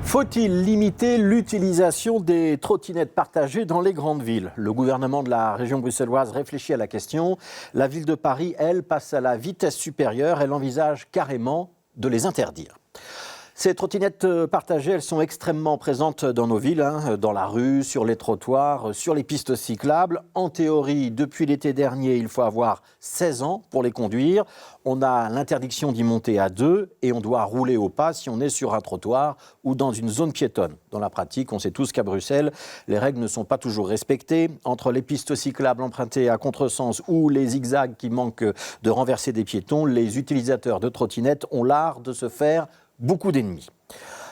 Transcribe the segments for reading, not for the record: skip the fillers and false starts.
Faut-il limiter l'utilisation des trottinettes partagées dans les grandes villes? Le gouvernement de la région bruxelloise réfléchit à la question. La ville de Paris, elle, passe à la vitesse supérieure. Elle envisage carrément de les interdire. Ces trottinettes partagées, elles sont extrêmement présentes dans nos villes, dans la rue, sur les trottoirs, sur les pistes cyclables. En théorie, depuis l'été dernier, il faut avoir 16 ans pour les conduire. On a l'interdiction d'y monter à deux et on doit rouler au pas si on est sur un trottoir ou dans une zone piétonne. Dans la pratique, on sait tous qu'à Bruxelles, les règles ne sont pas toujours respectées. Entre les pistes cyclables empruntées à contresens ou les zigzags qui manquent de renverser des piétons, les utilisateurs de trottinettes ont l'art de se faire beaucoup d'ennemis.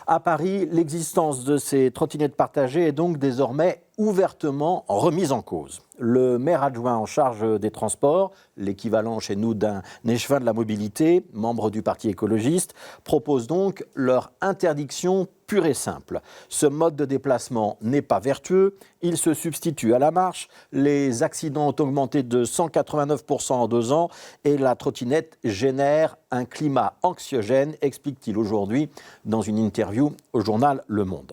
À Paris, l'existence de ces trottinettes partagées est donc désormais ouvertement remise en cause. Le maire adjoint en charge des transports, l'équivalent chez nous d'un échevin de la mobilité, membre du Parti écologiste, propose donc leur interdiction pure et simple. Ce mode de déplacement n'est pas vertueux, il se substitue à la marche, les accidents ont augmenté de 189% en 2 ans et la trottinette génère un climat anxiogène, explique-t-il aujourd'hui dans une interview au journal Le Monde.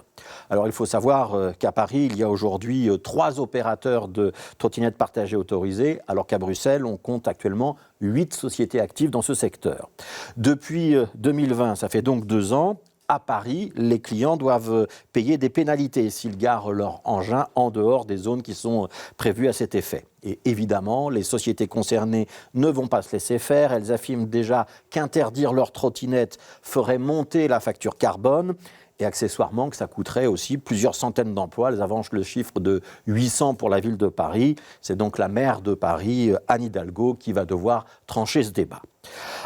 Alors il faut savoir qu'à Paris, il y a aujourd'hui 3 opérateurs de trottinettes partagées autorisés, alors qu'à Bruxelles, on compte actuellement 8 sociétés actives dans ce secteur. Depuis 2020, ça fait donc 2 ans, à Paris, les clients doivent payer des pénalités s'ils garent leur engin en dehors des zones qui sont prévues à cet effet. Et évidemment, les sociétés concernées ne vont pas se laisser faire. Elles affirment déjà qu'interdire leurs trottinettes ferait monter la facture carbone. Et accessoirement que ça coûterait aussi plusieurs centaines d'emplois. Elles avancent le chiffre de 800 pour la ville de Paris. C'est donc la maire de Paris, Anne Hidalgo, qui va devoir trancher ce débat.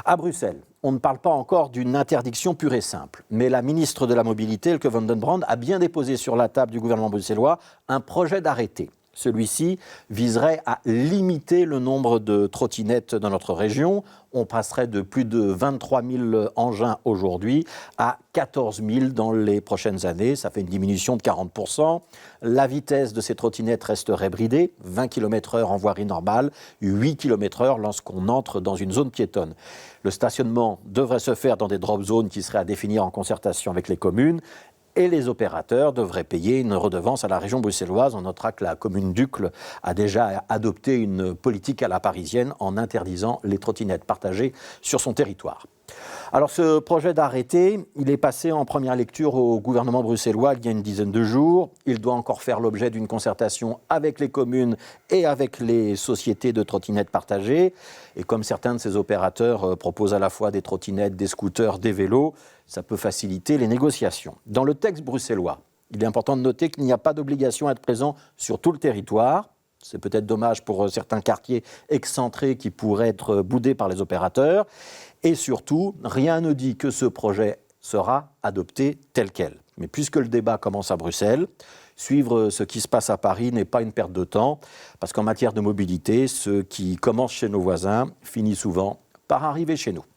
À Bruxelles, on ne parle pas encore d'une interdiction pure et simple. Mais la ministre de la Mobilité, Elke van den Brand, a bien déposé sur la table du gouvernement bruxellois un projet d'arrêté. Celui-ci viserait à limiter le nombre de trottinettes dans notre région. On passerait de plus de 23 000 engins aujourd'hui à 14 000 dans les prochaines années. Ça fait une diminution de 40%. La vitesse de ces trottinettes resterait bridée, 20 km/h en voirie normale, 8 km/h lorsqu'on entre dans une zone piétonne. Le stationnement devrait se faire dans des drop zones qui seraient à définir en concertation avec les communes. Et les opérateurs devraient payer une redevance à la région bruxelloise. On notera que la commune d'Uccle a déjà adopté une politique à la parisienne en interdisant les trottinettes partagées sur son territoire. Alors ce projet d'arrêté, il est passé en première lecture au gouvernement bruxellois il y a une dizaine de jours. Il doit encore faire l'objet d'une concertation avec les communes et avec les sociétés de trottinettes partagées. Et comme certains de ces opérateurs proposent à la fois des trottinettes, des scooters, des vélos, ça peut faciliter les négociations. Dans le texte bruxellois, il est important de noter qu'il n'y a pas d'obligation à être présent sur tout le territoire. C'est peut-être dommage pour certains quartiers excentrés qui pourraient être boudés par les opérateurs. Et surtout, rien ne dit que ce projet sera adopté tel quel. Mais puisque le débat commence à Bruxelles, suivre ce qui se passe à Paris n'est pas une perte de temps, parce qu'en matière de mobilité, ce qui commence chez nos voisins finit souvent par arriver chez nous.